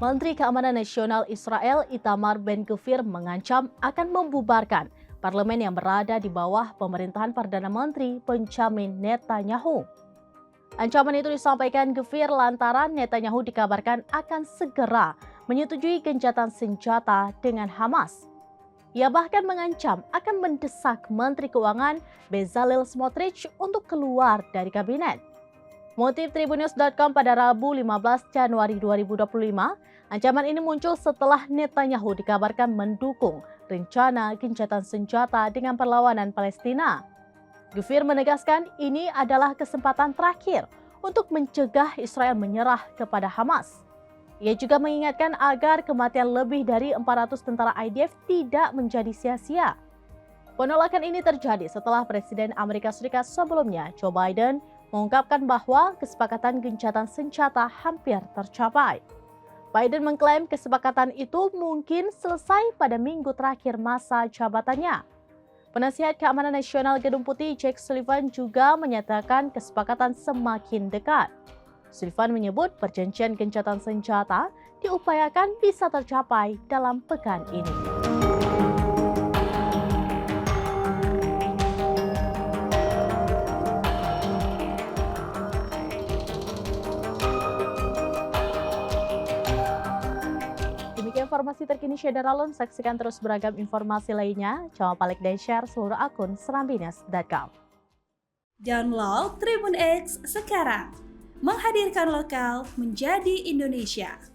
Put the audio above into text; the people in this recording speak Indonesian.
Menteri Keamanan Nasional Israel Itamar Ben-Gvir mengancam akan membubarkan parlemen yang berada di bawah pemerintahan Perdana Menteri Benjamin Netanyahu. Ancaman itu disampaikan Gvir lantaran Netanyahu dikabarkan akan segera menyetujui gencatan senjata dengan Hamas. Ia bahkan mengancam akan mendesak Menteri Keuangan Bezalel Smotrich untuk keluar dari kabinet. Mengutip Tribunnews.com pada Rabu 15 Januari 2025, ancaman ini muncul setelah Netanyahu dikabarkan mendukung rencana gencatan senjata dengan perlawanan Palestina. Gvir menegaskan ini adalah kesempatan terakhir untuk mencegah Israel menyerah kepada Hamas. Ia juga mengingatkan agar kematian lebih dari 400 tentara IDF tidak menjadi sia-sia. Penolakan ini terjadi setelah Presiden Amerika Serikat sebelumnya, Joe Biden, mengungkapkan bahwa kesepakatan gencatan senjata hampir tercapai. Biden mengklaim kesepakatan itu mungkin selesai pada minggu terakhir masa jabatannya. Penasihat Keamanan Nasional Gedung Putih Jake Sullivan juga menyatakan kesepakatan semakin dekat. Sullivan menyebut perjanjian gencatan senjata diupayakan bisa tercapai dalam pekan ini. Demikian informasi terkini Syederalun, saksikan terus beragam informasi lainnya. Jangan lupa like dan share seluruh akun serambines.com. Download Tribun X sekarang, menghadirkan lokal menjadi Indonesia.